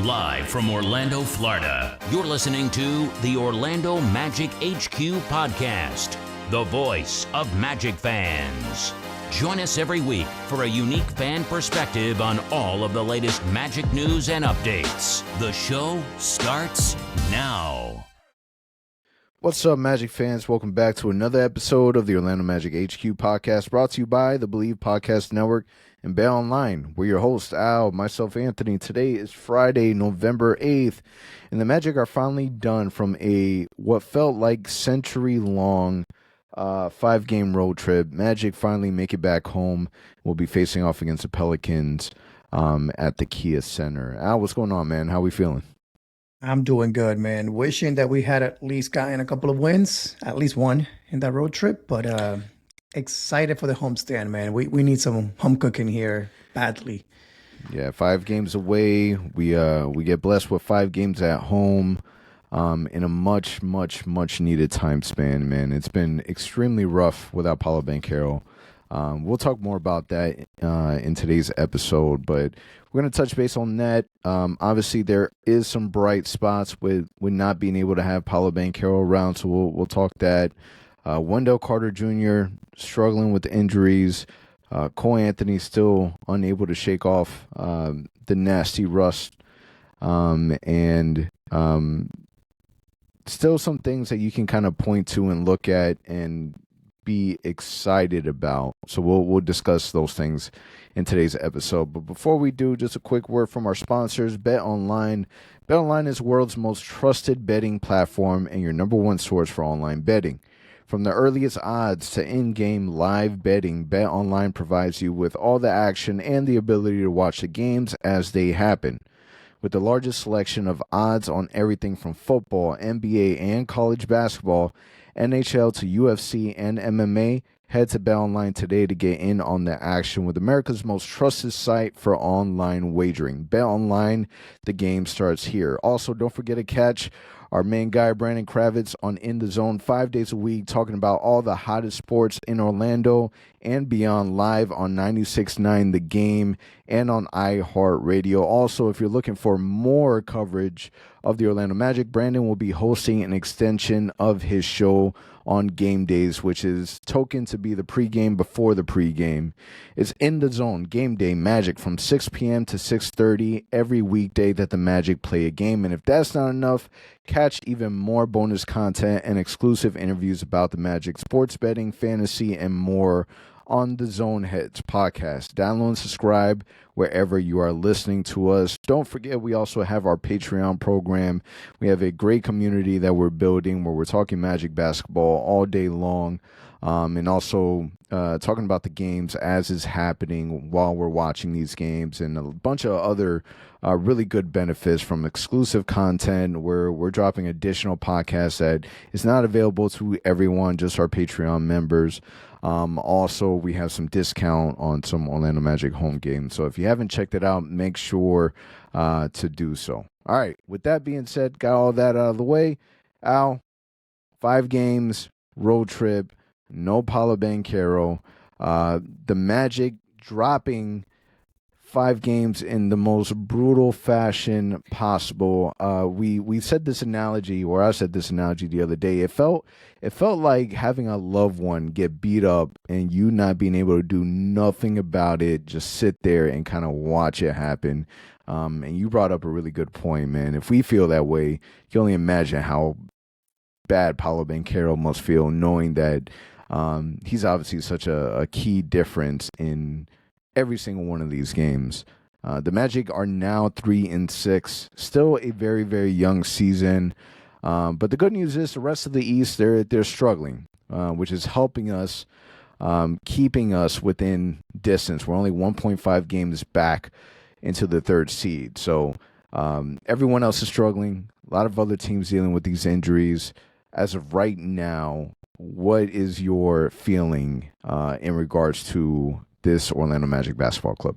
Live from Orlando, Florida, you're listening to the Orlando Magic HQ podcast, the voice of Magic fans. Join us every week for a unique fan perspective on all of the latest Magic news and updates. The show starts now. What's up, Magic fans? Welcome back to another episode of the Orlando Magic HQ podcast, brought to you by the Believe Podcast Network and Bet Online. We're your hosts, Al, myself, Anthony. Today is Friday, November 8th, and the Magic are finally done from what felt like century-long 5-game road trip. Magic finally make it back home. We'll be facing off against the Pelicans at the Kia Center. Al, what's going on, man? How we feeling? I'm doing good, man. Wishing that we had at least gotten a couple of wins, at least one in that road trip, but excited for the homestand, man. We need some home cooking here badly. Yeah, 5 games away. We get blessed with 5 games at home in a much needed time span, man. It's been extremely rough without Paolo Banchero. We'll talk more about that in today's episode, but we're going to touch base on that. Obviously, there is some bright spots with not being able to have Paolo Banchero around, so we'll talk that. Wendell Carter Jr. struggling with injuries. Cole Anthony still unable to shake off the nasty rust. And still some things that you can kind of point to and look at and be excited about. So we'll discuss those things in today's episode. But before we do, just a quick word from our sponsors, Bet Online. Bet Online is the world's most trusted betting platform and your number one source for online betting. From the earliest odds to in-game live betting, Bet Online provides you with all the action and the ability to watch the games as they happen. With the largest selection of odds on everything from football, NBA, and college basketball, NHL to UFC and MMA, head to BetOnline today to get in on the action with America's most trusted site for online wagering. BetOnline, the game starts here. Also, don't forget to catch our main guy, Brandon Kravitz, on In the Zone 5 days a week, talking about all the hottest sports in Orlando and beyond, live on 96.9 The Game and on iHeartRadio. Also, if you're looking for more coverage of the Orlando Magic, Brandon will be hosting an extension of his show on game days, which is token to be the pregame before the pregame. It's In the Zone Game Day Magic from 6 p.m. to 6:30 every weekday that the Magic play a game. And if that's not enough, catch even more bonus content and exclusive interviews about the Magic, sports betting, fantasy, and more on the Zone Heads podcast. Download and subscribe wherever you are listening to us. Don't forget, we also have our Patreon program. We have a great community that we're building where we're talking Magic basketball all day long, and also talking about the games as is happening while we're watching these games, and a bunch of other really good benefits from exclusive content where we're dropping additional podcasts that is not available to everyone, just our Patreon members. Also, we have some discount on some Orlando Magic home games. So if you haven't checked it out, make sure to do so. All right. With that being said, got all that out of the way. Al, 5 games, road trip, no Paolo Banchero. The Magic dropping 5 games in the most brutal fashion possible. We said this analogy, or I said this analogy the other day. It felt like having a loved one get beat up and you not being able to do nothing about it, just sit there and kind of watch it happen. And you brought up a really good point, man. If we feel that way, you can only imagine how bad Paolo Banchero must feel, knowing that he's obviously such a key difference in every single one of these games. The Magic are now 3-6, still a very, very young season. But the good news is the rest of the East, they're struggling, which is helping us, keeping us within distance. We're only 1.5 games back into the 3rd seed. So everyone else is struggling. A lot of other teams dealing with these injuries. As of right now, what is your feeling in regards to this Orlando Magic basketball club?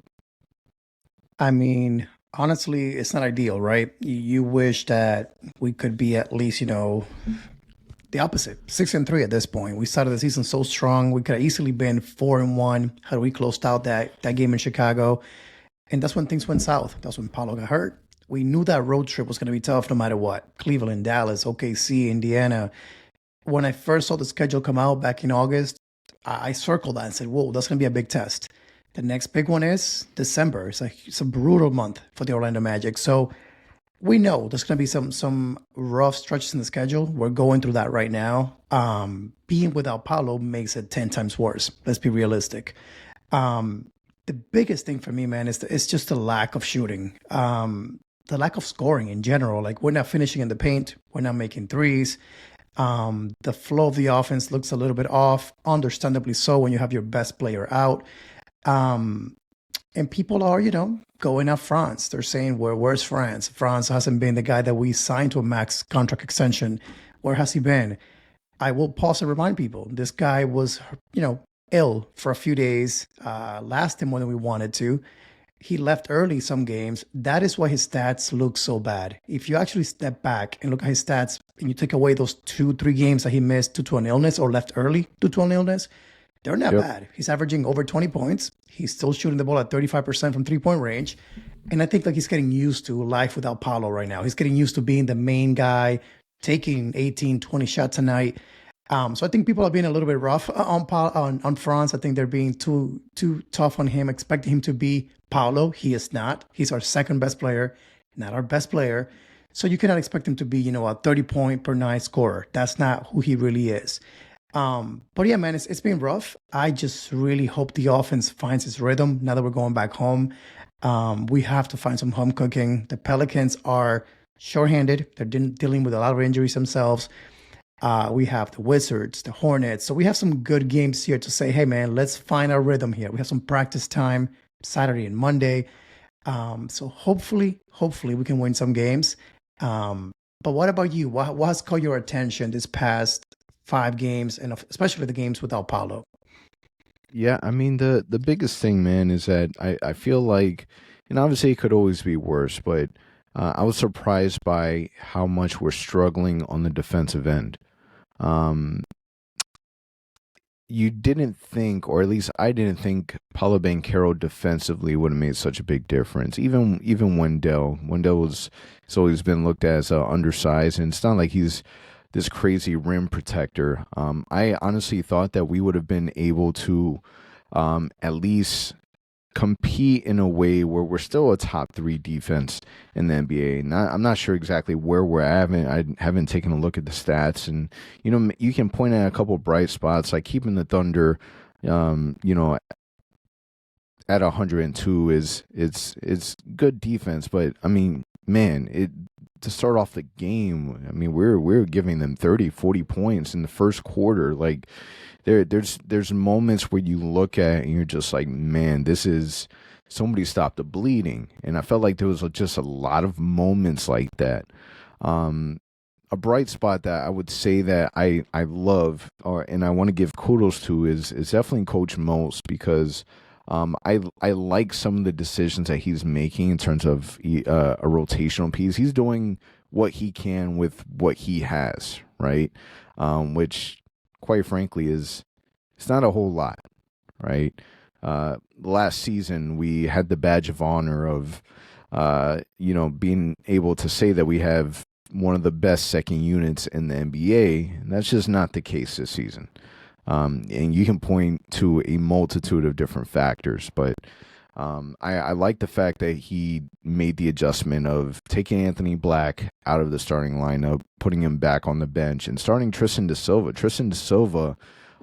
I mean, honestly, it's not ideal, right? You wish that we could be at least, the opposite, 6-3 at this point. We started the season so strong. We could have easily been 4-1 had we closed out that game in Chicago. And that's when things went south. That's when Paolo got hurt. We knew that road trip was going to be tough no matter what. Cleveland, Dallas, OKC, Indiana. When I first saw the schedule come out back in August, I circled that and said, whoa, that's going to be a big test. The next big one is December. It's a brutal month for the Orlando Magic. So we know there's going to be some rough stretches in the schedule. We're going through that right now. Being without Paolo makes it 10 times worse. Let's be realistic. The biggest thing for me, man, is it's just the lack of shooting. The lack of scoring in general. Like, we're not finishing in the paint. We're not making threes. The flow of the offense looks a little bit off, understandably so when you have your best player out. And people are, going at Franz. They're saying, where's Franz? Franz hasn't been the guy that we signed to a max contract extension. Where has he been? I will pause and remind people, this guy was, ill for a few days, lasted more than we wanted to. He left early some games. That is why his stats look so bad. If you actually step back and look at his stats and you take away those 2-3 games that he missed due to an illness or left early due to an illness, they're not bad. He's averaging over 20 points. He's still shooting the ball at 35% from three-point range. And I think he's getting used to life without Paolo right now. He's getting used to being the main guy, taking 18, 20 shots a night. So I think people are being a little bit rough on Franz. I think they're being too tough on him, expecting him to be Paolo. He is not. He's our second best player, not our best player. So you cannot expect him to be, a 30-point per night scorer. That's not who he really is. But yeah, man, it's been rough. I just really hope the offense finds its rhythm now that we're going back home. We have to find some home cooking. The Pelicans are shorthanded. They're dealing with a lot of injuries themselves. We have the Wizards, the Hornets. So we have some good games here to say, hey, man, let's find our rhythm here. We have some practice time Saturday and Monday. So hopefully we can win some games. But what about you? What has caught your attention this past 5 games, and especially the games without Paolo? Yeah, I mean, the biggest thing, man, is that I feel like, and obviously it could always be worse, but I was surprised by how much we're struggling on the defensive end. You didn't think, or at least I didn't think, Paolo Banchero defensively would have made such a big difference. Even Wendell has always been looked at as undersized, and it's not like he's this crazy rim protector. I honestly thought that we would have been able to at least compete in a way where we're still a top 3 defense in the NBA. I'm not sure exactly where we're at. I haven't taken a look at the stats, and you can point at a couple bright spots, like keeping the Thunder, at 102 is good defense. But I mean, man, to start off the game, I mean, we're giving them 30, 40 points in the first quarter. Like, there's moments where you look at it and you're just like, man, this is, somebody stopped the bleeding. And I felt like there was just a lot of moments like that. A bright spot that I would say that I love, and I want to give kudos to, is definitely Coach Mose, because I like some of the decisions that he's making in terms of a rotational piece. He's doing what he can with what he has, right? Which, quite frankly, it's not a whole lot, right? Last season, we had the badge of honor of, being able to say that we have one of the best second units in the NBA. And that's just not the case this season. And you can point to a multitude of different factors, but I like the fact that he made the adjustment of taking Anthony Black out of the starting lineup, putting him back on the bench, and starting Tristan da Silva. Tristan da Silva,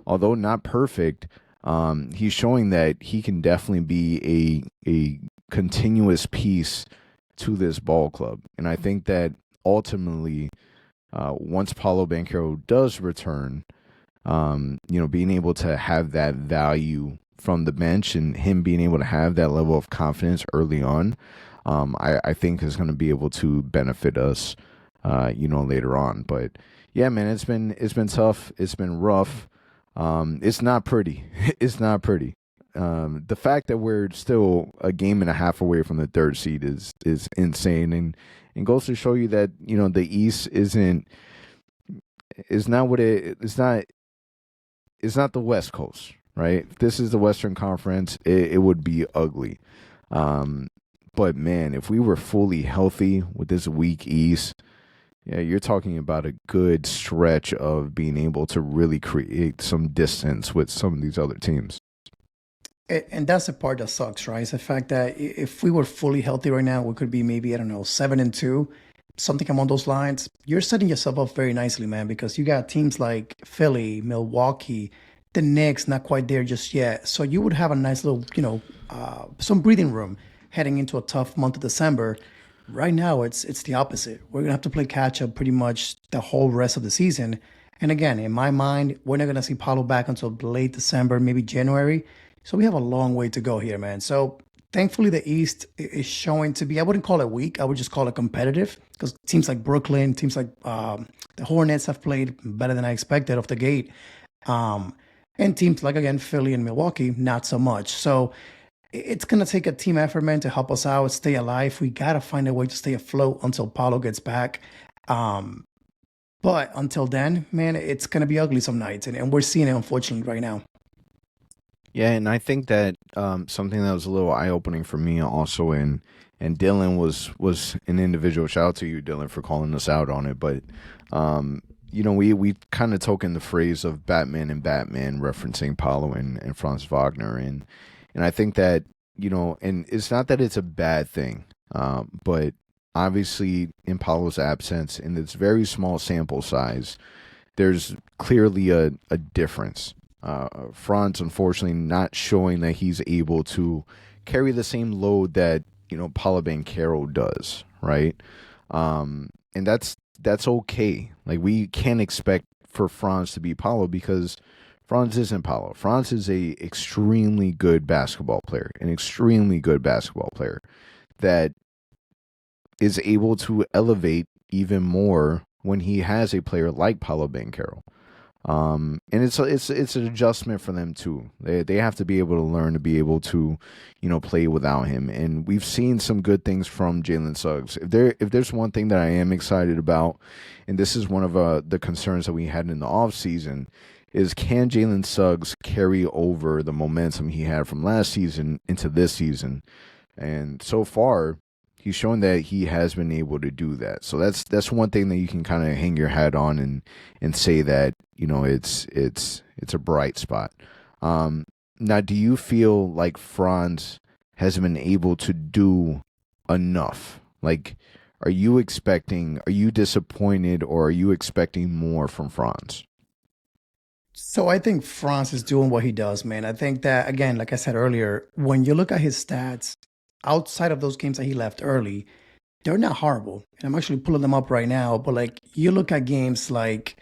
although not perfect, he's showing that he can definitely be a continuous piece to this ball club. And I think that ultimately, once Paolo Banchero does return, being able to have that value from the bench and him being able to have that level of confidence early on, I think is going to be able to benefit us, later on. But yeah, man, it's been tough. It's been rough. It's not pretty. It's not pretty. The fact that we're still a game and a half away from the 3rd seed is insane, and goes to show you that, the East is not it's not the West Coast, right? If this is the Western Conference, it would be ugly. But man, if we were fully healthy with this weak East, yeah, you're talking about a good stretch of being able to really create some distance with some of these other teams. And that's the part that sucks, right? It's the fact that if we were fully healthy right now, we could be maybe, I don't know, 7-2, something along those lines. You're setting yourself up very nicely, man, because you got teams like Philly, Milwaukee, the Knicks, not quite there just yet. So you would have a nice little, some breathing room heading into a tough month of December. Right now, it's the opposite. We're gonna have to play catch up pretty much the whole rest of the season. And again, in my mind, we're not gonna see Paolo back until late December, maybe January. So we have a long way to go here, man. So thankfully, the East is showing to be, I wouldn't call it weak. I would just call it competitive because teams like Brooklyn, teams like the Hornets have played better than I expected off the gate. And teams like, again, Philly and Milwaukee, not so much. So it's going to take a team effort, man, to help us out, stay alive. We got to find a way to stay afloat until Paolo gets back. But until then, man, it's going to be ugly some nights. And we're seeing it, unfortunately, right now. Yeah, and I think that something that was a little eye-opening for me also, and Dylan was an individual. Shout out to you, Dylan, for calling us out on it. But we kind of token the phrase of Batman and Batman, referencing Paolo and Franz Wagner, and I think that and it's not that it's a bad thing, but obviously in Paolo's absence, in this very small sample size, there's clearly a difference. Franz, unfortunately, not showing that he's able to carry the same load that Paolo Banchero does, right? And that's okay. Like, we can't expect for Franz to be Paolo because Franz isn't Paolo. Franz is a extremely good basketball player, that is able to elevate even more when he has a player like Paolo Banchero. And it's an adjustment for them too. They have to be able to learn to be able to, play without him. And we've seen some good things from Jalen Suggs. If there's one thing that I am excited about, and this is one of the concerns that we had in the offseason, is can Jalen Suggs carry over the momentum he had from last season into this season? And so far, he's shown that he has been able to do that. So that's one thing that you can kind of hang your hat on and say that it's a bright spot. Now, do you feel like Franz has been able to do enough? Like, are you disappointed, or are you expecting more from Franz? So I think Franz is doing what he does, man. I think that, again, like I said earlier, when you look at his stats, outside of those games that he left early, they're not horrible. And I'm actually pulling them up right now. But like, you look at games like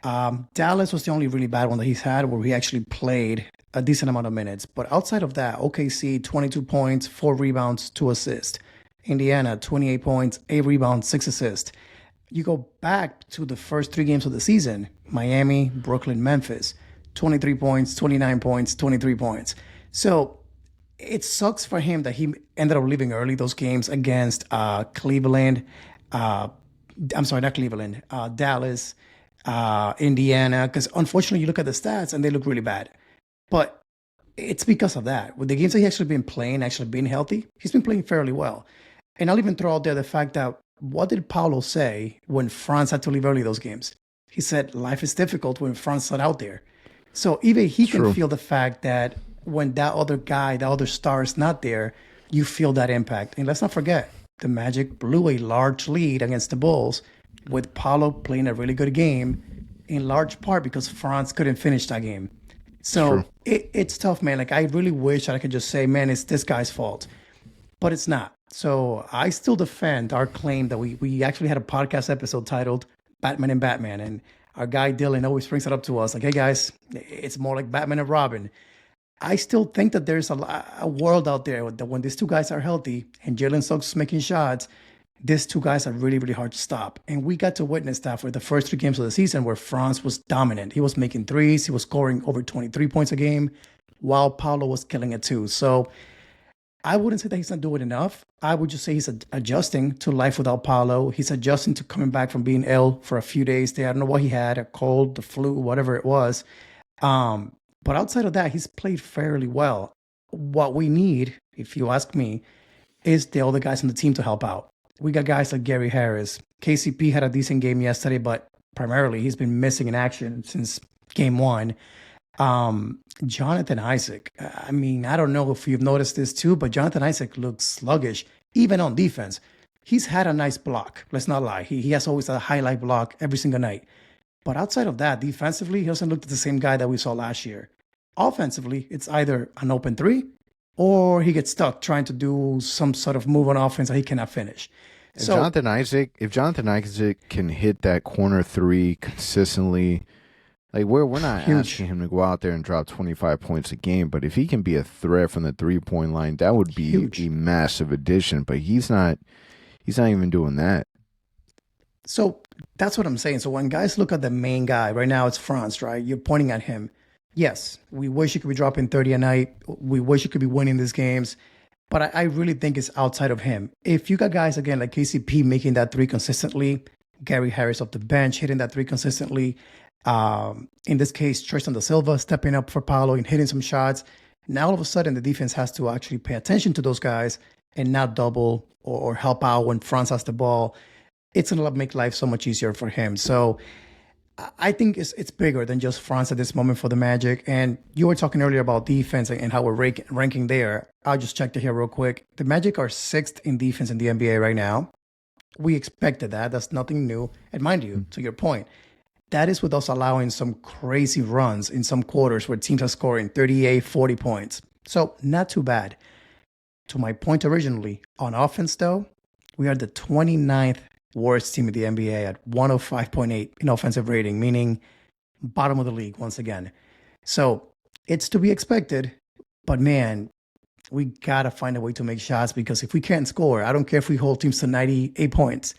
Dallas was the only really bad one that he's had where he actually played a decent amount of minutes. But outside of that, OKC, 22 points, 4 rebounds, 2 assists. Indiana, 28 points, 8 rebounds, 6 assists. You go back to the first 3 games of the season, Miami, Brooklyn, Memphis, 23 points, 29 points, 23 points. So it sucks for him that he ended up leaving early those games against Cleveland. I'm sorry, not Cleveland, Dallas, Indiana, because unfortunately you look at the stats and they look really bad. But it's because of that. With the games that he's actually been playing, actually being healthy, he's been playing fairly well. And I'll even throw out there the fact that, what did Paolo say when Franz had to leave early those games? He said life is difficult when Franz not out there. So even he can feel the fact that when that other guy, that other star is not there, you feel that impact. And let's not forget, the Magic blew a large lead against the Bulls with Paolo playing a really good game, in large part because Franz couldn't finish that game. So it's tough, man. Like, I really wish that I could just say, man, it's this guy's fault. But it's not. So I still defend our claim that we actually had a podcast episode titled Batman and Batman. And our guy Dylan always brings it up to us like, hey, guys, it's more like Batman and Robin. I still think that there's a world out there that when these two guys are healthy and Jalen Suggs is making shots, these two guys are really, really hard to stop. And we got to witness that for the first 3 games of the season where Franz was dominant. He was making threes. He was scoring over 23 points a game while Paolo was killing it too. So I wouldn't say that he's not doing enough. I would just say he's adjusting to life without Paolo. He's adjusting to coming back from being ill for a few days there. I don't know what he had, a cold, the flu, whatever it was. But outside of that, he's played fairly well. What we need, if you ask me, is the other guys on the team to help out. We got guys like Gary Harris. KCP had a decent game yesterday, but primarily he's been missing in action since game one. Jonathan Isaac. I mean, I don't know if you've noticed this too, but Jonathan Isaac looks sluggish, even on defense. He's had a nice block. Let's not lie. He has always a highlight block every single night. But outside of that, defensively, he doesn't look like the same guy that we saw last year. Offensively, it's either an open three or he gets stuck trying to do some sort of move on offense that he cannot finish. If Jonathan Isaac can hit that corner three consistently, like we're not asking him to go out there and drop 25 points a game, but if he can be a threat from the 3-point line, that would be a massive addition. But he's not even doing that. So that's what I'm saying. So when guys look at the main guy, right now it's Franz, right? You're pointing at him. Yes, we wish he could be dropping 30 a night. We wish he could be winning these games. But I really think it's outside of him. If you got guys, again, like KCP making that three consistently, Gary Harris off the bench hitting that three consistently, in this case, Tristan da Silva stepping up for Paolo and hitting some shots, now all of a sudden the defense has to actually pay attention to those guys and not double or help out when Franz has the ball. It's going to make life so much easier for him. So I think it's bigger than just Franz at this moment for the Magic. And you were talking earlier about defense and how we're ranking there. I'll just check it here real quick. The Magic are 6th in defense in the NBA right now. We expected that. That's nothing new. And mind you, to your point, that is with us allowing some crazy runs in some quarters where teams are scoring 38, 40 points. So not too bad. To my point originally, on offense though, we are the 29th worst team in the NBA at 105.8 in offensive rating, meaning bottom of the league once again. So it's to be expected, but man, we got to find a way to make shots because if we can't score, I don't care if we hold teams to 98 points.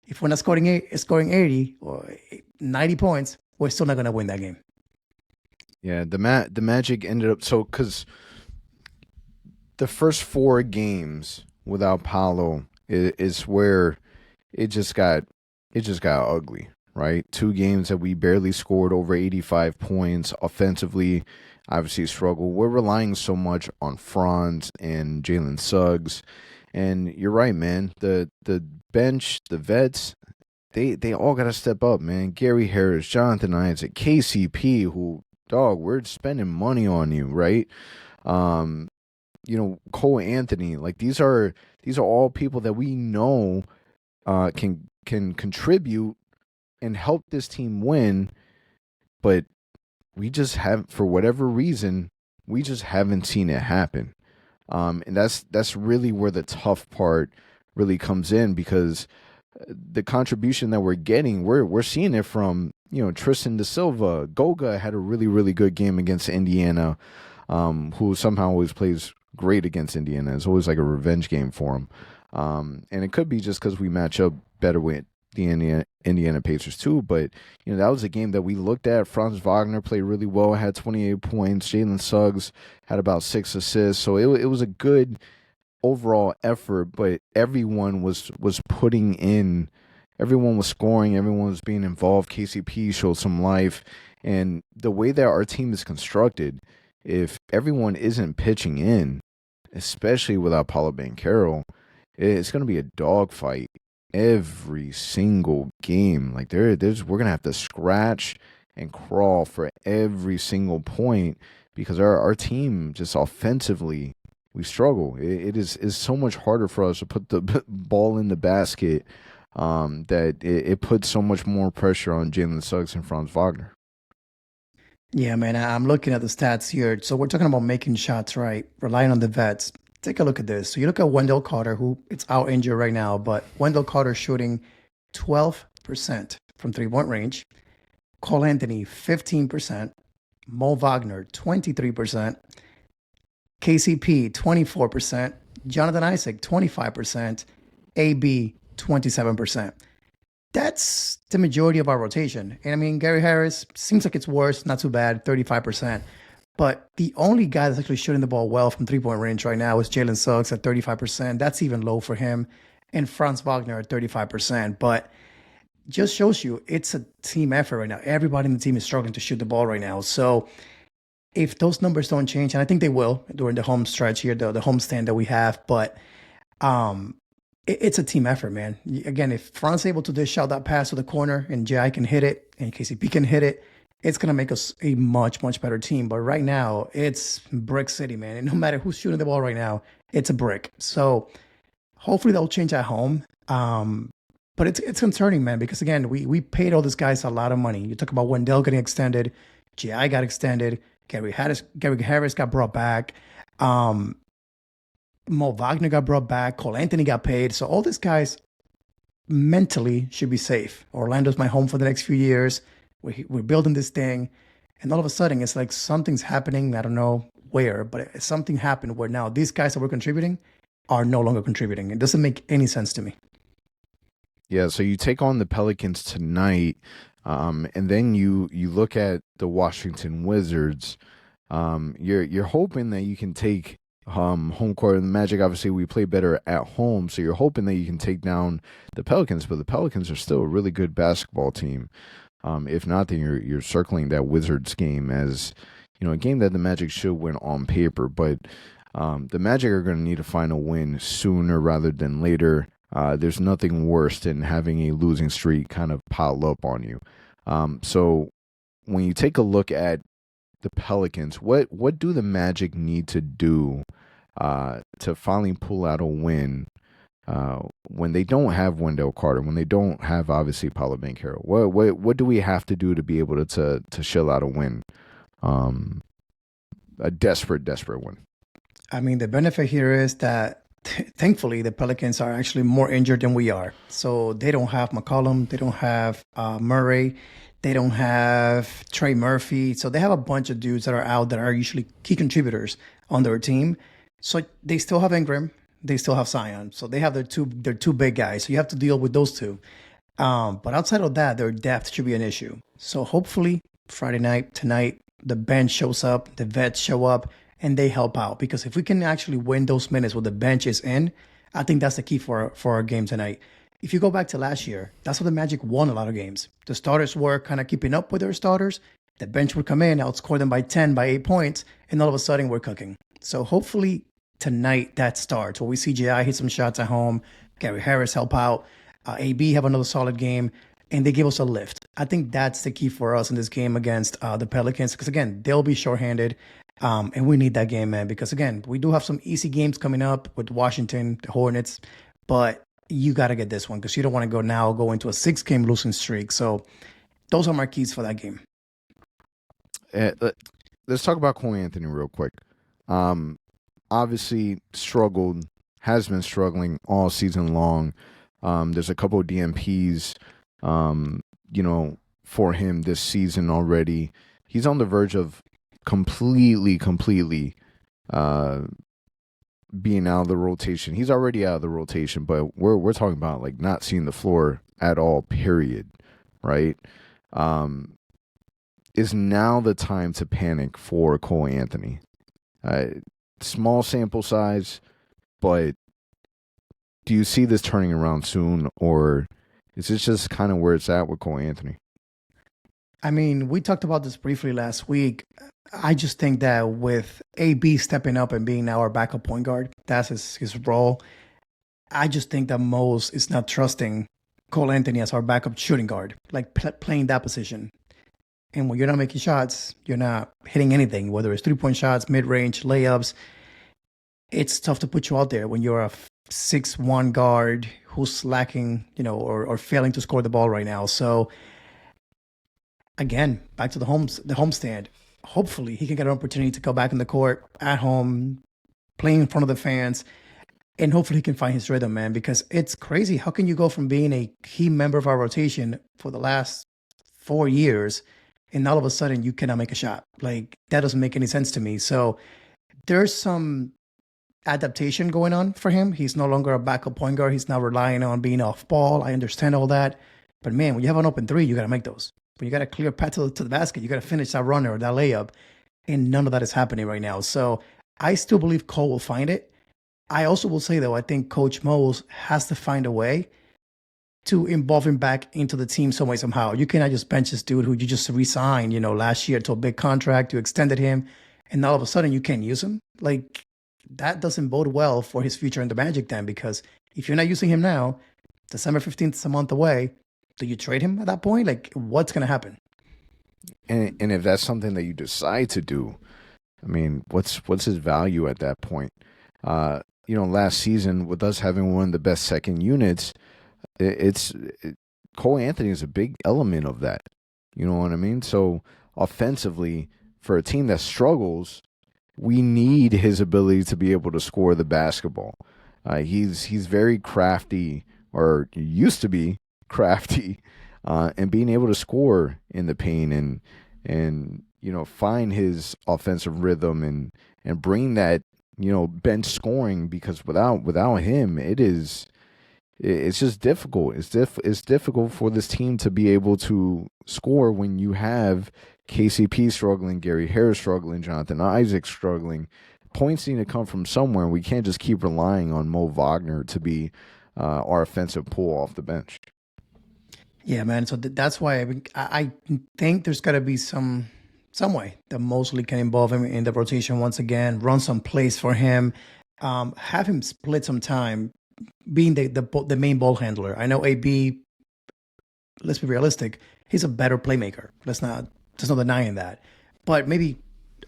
If we're not scoring 80 or 90 points, we're still not going to win that game. Yeah, the Magic ended up because the first 4 games without Paolo is where it just got ugly, right? 2 games that we barely scored over 85 points offensively. Obviously struggle. We're relying so much on Franz and Jalen Suggs. And you're right, man. The bench, the vets, they all got to step up, man. Gary Harris, Jonathan Isaac, KCP, who, dog, we're spending money on you, right? Cole Anthony. Like these are all people that we know can contribute and help this team win, but we just haven't, for whatever reason, we just haven't seen it happen. And that's really where the tough part really comes in because the contribution that we're getting, we're seeing it from, Tristan da Silva. Goga had a really, really good game against Indiana, who somehow always plays great against Indiana. It's always like a revenge game for him. And it could be just because we match up better with the Indiana Pacers too, but that was a game that we looked at. Franz Wagner played really well, had 28 points. Jalen Suggs had about 6 assists, so it was a good overall effort. But everyone was putting in, everyone was scoring, everyone was being involved. KCP showed some life, and the way that our team is constructed, if everyone isn't pitching in, especially without Paolo Banchero, it's going to be a dogfight every single game. Like we're gonna have to scratch and crawl for every single point because our team just offensively we struggle. It is so much harder for us to put the ball in the basket that it puts so much more pressure on Jalen Suggs and Franz Wagner. Yeah, man, I'm looking at the stats here. So we're talking about making shots, right? Relying on the vets. Take a look at this. So you look at Wendell Carter, who it's out injured right now, but Wendell Carter shooting 12% from 3-point range. Cole Anthony, 15%. Mo Wagner, 23%. KCP, 24%. Jonathan Isaac, 25%. AB, 27%. That's the majority of our rotation. And I mean, Gary Harris seems like it's worse, not too bad, 35%. But the only guy that's actually shooting the ball well from 3-point range right now is Jalen Suggs at 35%. That's even low for him. And Franz Wagner at 35%. But just shows you it's a team effort right now. Everybody in the team is struggling to shoot the ball right now. So if those numbers don't change, and I think they will during the home stretch here, the homestand that we have, but It's a team effort, man. Again, if Franz able to dish out that pass to the corner and J.I. can hit it and KCP can hit it, it's going to make us a much, much better team. But right now, it's brick city, man. And no matter who's shooting the ball right now, it's a brick. So hopefully that'll change at home. But it's concerning, man, because again, we paid all these guys a lot of money. You talk about Wendell getting extended, J.I. got extended, Gary Harris got brought back. Mo Vagner got brought back. Cole Anthony got paid. So all these guys mentally should be safe. Orlando's my home for the next few years. We're building this thing. And all of a sudden, it's like something's happening. I don't know where, but something happened where now these guys that were contributing are no longer contributing. It doesn't make any sense to me. Yeah, so you take on the Pelicans tonight, and then you look at the Washington Wizards. You're hoping that you can take home court. The Magic, obviously, we play better at home, so you're hoping that you can take down the Pelicans, but the Pelicans are still a really good basketball team. If not, then you're circling that Wizards game as, you know, a game that the Magic should win on paper, but the Magic are going to need to find a win sooner rather than later. There's nothing worse than having a losing streak kind of pile up on you. So when you take a look at the Pelicans, what do the Magic need to do to finally pull out a win when they don't have Wendell Carter, when they don't have obviously Paolo Banchero? What do we have to do to be able to shell out a win? A desperate win. I mean, the benefit here is that thankfully the Pelicans are actually more injured than we are. So they don't have McCollum, they don't have Murray, they don't have Trey Murphy. So they have a bunch of dudes that are out that are usually key contributors on their team. So they still have Ingram, they still have Zion. So they have their two big guys. So you have to deal with those two. But outside of that, their depth should be an issue. So hopefully Friday night, tonight, the bench shows up, the vets show up, and they help out. Because if we can actually win those minutes where the bench is in, I think that's the key for our game tonight. If you go back to last year, that's how the Magic won a lot of games. The starters were kind of keeping up with their starters. The bench would come in, outscore them by 10, by 8 points, and all of a sudden we're cooking. So hopefully tonight that starts where we see J.I. hit some shots at home, Gary Harris help out, AB have another solid game, and they give us a lift. I think that's the key for us in this game against the Pelicans, because again, they'll be shorthanded, and we need that game, man, because again, we do have some easy games coming up with Washington, the Hornets, but you got to get this one because you don't want to go into a 6-game losing streak. So those are my keys for that game. Let's talk about Cole Anthony real quick. Obviously has been struggling all season long. There's a couple of DNPs, for him this season already. He's on the verge of completely being out of the rotation. He's already out of the rotation, but we're talking about like not seeing the floor at all, period. Right? Is now the time to panic for Cole Anthony? Small sample size, but do you see this turning around soon, or is this just kind of where it's at with Cole Anthony? I mean, we talked about this briefly last week. I just think that with AB stepping up and being now our backup point guard, that's his role. I just think that Mose is not trusting Cole Anthony as our backup shooting guard, like playing that position. And when you're not making shots, you're not hitting anything, whether it's 3-point shots, mid-range, layups. It's tough to put you out there when you're a 6'1" guard who's lacking, or failing to score the ball right now. So again, back to the homestand. Hopefully he can get an opportunity to go back in the court at home, playing in front of the fans, and hopefully he can find his rhythm, man, because it's crazy. How can you go from being a key member of our rotation for the last 4 years and all of a sudden you cannot make a shot? Like, that doesn't make any sense to me. So there's some adaptation going on for him. He's no longer a backup point guard. He's now relying on being off ball. I understand all that. But man, when you have an open three, you got to make those. When you got a clear path to the basket, you got to finish that runner or that layup. And none of that is happening right now. So I still believe Cole will find it. I also will say, though, I think Coach Mose has to find a way to involve him back into the team some way, somehow. You cannot just bench this dude who you just re-signed, last year to a big contract. You extended him, and all of a sudden you can't use him. Like, that doesn't bode well for his future in the Magic then, because if you're not using him now, December 15th is a month away. Do you trade him at that point? Like, what's going to happen? And if that's something that you decide to do, I mean, what's his value at that point? Last season with us having one of the best second units, Cole Anthony is a big element of that. You know what I mean? So offensively, for a team that struggles, we need his ability to be able to score the basketball. He's very crafty, or used to be crafty, and being able to score in the paint and find his offensive rhythm and bring that bench scoring, because without him it's just difficult. It's difficult for this team to be able to score when you have KCP struggling, Gary Harris struggling, Jonathan Isaac struggling. Points need to come from somewhere. We can't just keep relying on Mo Wagner to be our offensive pull off the bench. Yeah, man. So that's why I think there's got to be some way that Mosley can involve him in the rotation once again, run some plays for him, have him split some time, being the main ball handler. I know AB, let's be realistic, he's a better playmaker. There's no denying that. But maybe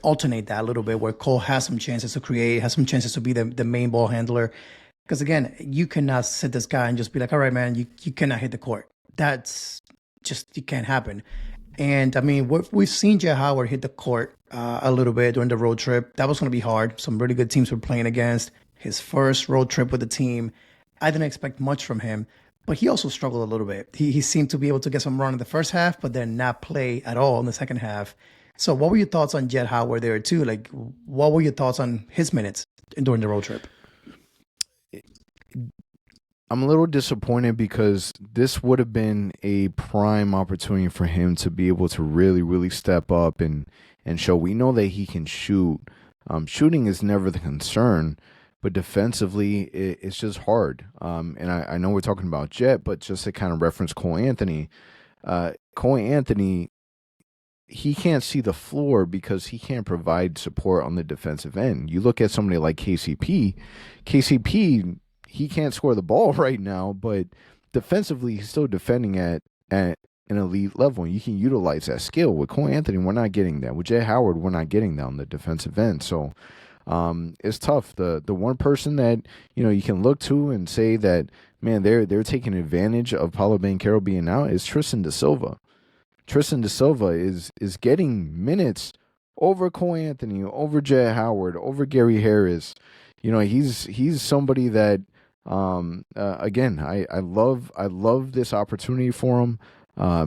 alternate that a little bit, where Cole has some chances to create, has some chances to be the main ball handler. Because again, you cannot sit this guy and just be like, all right, man, you cannot hit the court. That's just, it can't happen. And I mean, we've seen Jet Howard hit the court a little bit during the road trip. That was going to be hard. Some really good teams were playing against. His first road trip with the team, I didn't expect much from him, but he also struggled a little bit. He seemed to be able to get some run in the first half, but then not play at all in the second half. So what were your thoughts on Jet Howard there too? Like, what were your thoughts on his minutes during the road trip? I'm a little disappointed, because this would have been a prime opportunity for him to be able to really, really step up and show. We know that he can shoot. Shooting is never the concern, but defensively, it's just hard. And I know we're talking about Jet, but just to kind of reference Cole Anthony, he can't see the floor because he can't provide support on the defensive end. You look at somebody like KCP, he can't score the ball right now, but defensively, he's still defending at an elite level. And you can utilize that skill. With Cole Anthony, we're not getting that. With Jay Howard, we're not getting that on the defensive end. So it's tough. The one person that you can look to and say that, man, they're taking advantage of Paolo Banchero being out is Tristan da Silva. Tristan da Silva is getting minutes over Cole Anthony, over Jay Howard, over Gary Harris. He's somebody that again, I love this opportunity for him,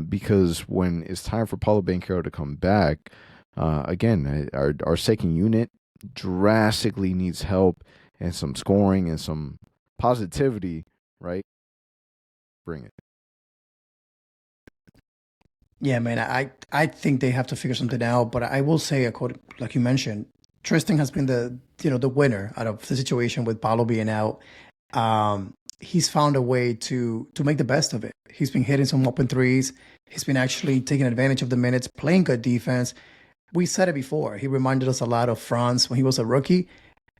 because when it's time for Paolo Banchero to come back, again, our second unit drastically needs help and some scoring and some positivity, right? Bring it. Yeah, man, I think they have to figure something out. But I will say, like you mentioned, Tristan has been the winner out of the situation with Paolo being out. He's found a way to make the best of it. He's been hitting some open threes. He's been actually taking advantage of the minutes, playing good defense. We said it before. He reminded us a lot of Franz when he was a rookie.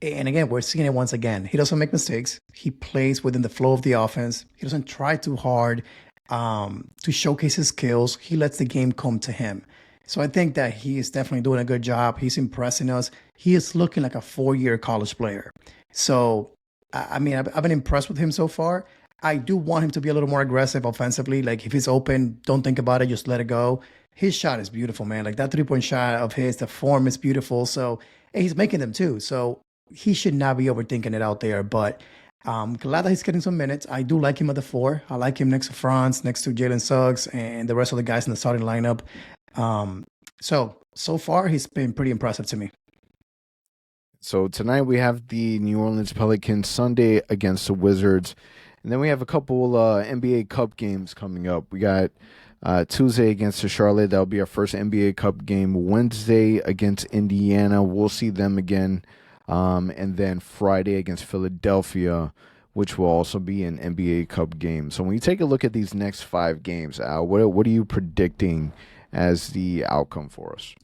And again, we're seeing it once again. He doesn't make mistakes. He plays within the flow of the offense. He doesn't try too hard to showcase his skills. He lets the game come to him. So I think that he is definitely doing a good job. He's impressing us. He is looking like a 4-year college player. So, I mean, I've been impressed with him so far. I do want him to be a little more aggressive offensively. Like, if he's open, don't think about it. Just let it go. His shot is beautiful, man. Like, that 3-point shot of his, the form is beautiful. So, and he's making them too. So he should not be overthinking it out there. But I'm glad that he's getting some minutes. I do like him at the 4. I like him next to Franz, next to Jalen Suggs, and the rest of the guys in the starting lineup. So far, he's been pretty impressive to me. So tonight we have the New Orleans Pelicans, Sunday against the Wizards. And then we have a couple NBA Cup games coming up. We got Tuesday against the Charlotte. That'll be our first NBA Cup game. Wednesday against Indiana. We'll see them again. And then Friday against Philadelphia, which will also be an NBA Cup game. So when you take a look at these next 5 games, Al, what are you predicting as the outcome for us?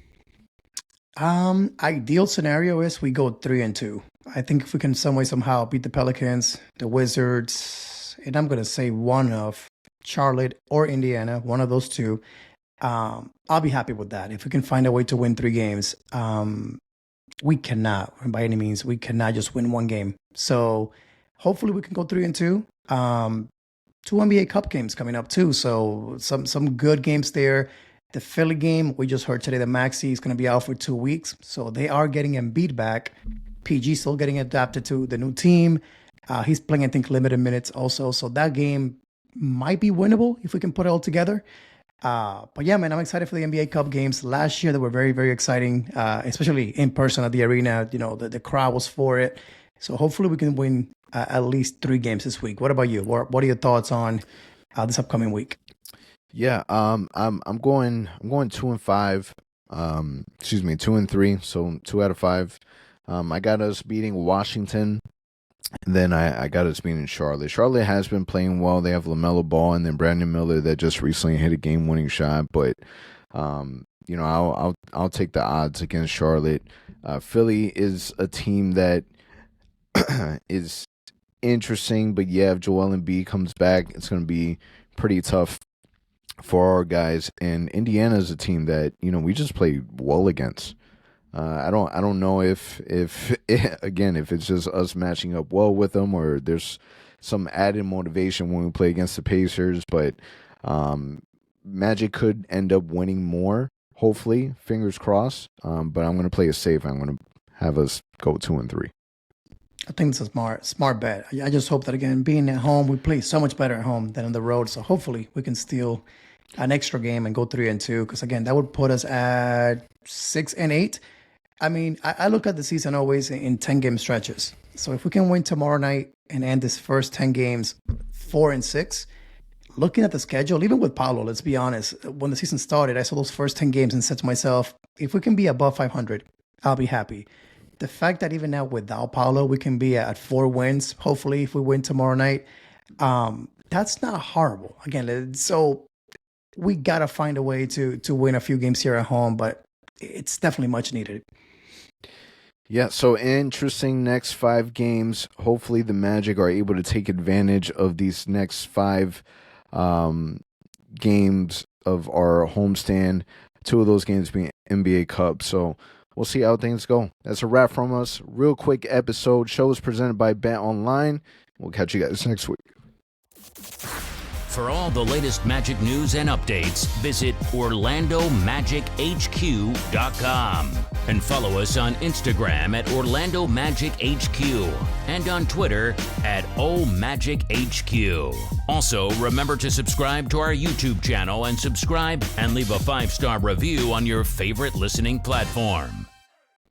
Ideal scenario is we go 3-2. I think if we can some way somehow beat the Pelicans, the Wizards, and I'm gonna say one of Charlotte or Indiana, one of those two, I'll be happy with that. If we can find a way to win 3 games, we cannot, by any means, we cannot just win one game. So hopefully we can go 3-2. 2 NBA Cup games coming up too, so some good games there. The Philly game, we just heard today that Maxey is going to be out for 2 weeks, so they are getting Embiid back. PG still getting adapted to the new team. He's playing, I think, limited minutes also, so that game might be winnable if we can put it all together. But yeah, man, I'm excited for the NBA Cup games. Last year, they were very, very exciting, especially in person at the arena. You know, the crowd was for it. So hopefully we can win at least 3 games this week. What about you? What are your thoughts on this upcoming week? Yeah, I'm going 2-5. 2-3. So 2 out of 5. I got us beating Washington. And then I got us beating Charlotte. Charlotte has been playing well. They have LaMelo Ball and then Brandon Miller that just recently hit a game-winning shot. But I'll take the odds against Charlotte. Philly is a team that is interesting, but yeah, if Joel Embiid comes back, it's going to be pretty tough for our guys. And Indiana is a team that we just play well against. I don't know if it's just us matching up well with them, or there's some added motivation when we play against the Pacers. But Magic could end up winning more. Hopefully, fingers crossed. But I'm going to play it safe. I'm going to have us go 2-3. I think it's a smart bet. I just hope that, again, being at home, we play so much better at home than on the road. So hopefully we can steal an extra game and go 3-2. Because again, that would put us at 6-8. I mean, I look at the season always in 10-game stretches. So if we can win tomorrow night and end this first 10 games 4-6, looking at the schedule, even with Paolo, let's be honest, when the season started, I saw those first 10 games and said to myself, if we can be above 500, I'll be happy. The fact that even now without Paolo, we can be at 4 wins, hopefully, if we win tomorrow night, that's not horrible. Again, so we got to find a way to win a few games here at home, but it's definitely much needed. Yeah, so interesting next 5 games. Hopefully the Magic are able to take advantage of these next 5 games of our homestand. 2 of those games being NBA Cup. So we'll see how things go. That's a wrap from us. Real quick episode. Show is presented by Bet Online. We'll catch you guys next week. For all the latest Magic news and updates, visit OrlandoMagicHQ.com and follow us on Instagram at OrlandoMagicHQ and on Twitter at OMagicHQ. Also, remember to subscribe to our YouTube channel and subscribe and leave a 5-star review on your favorite listening platform.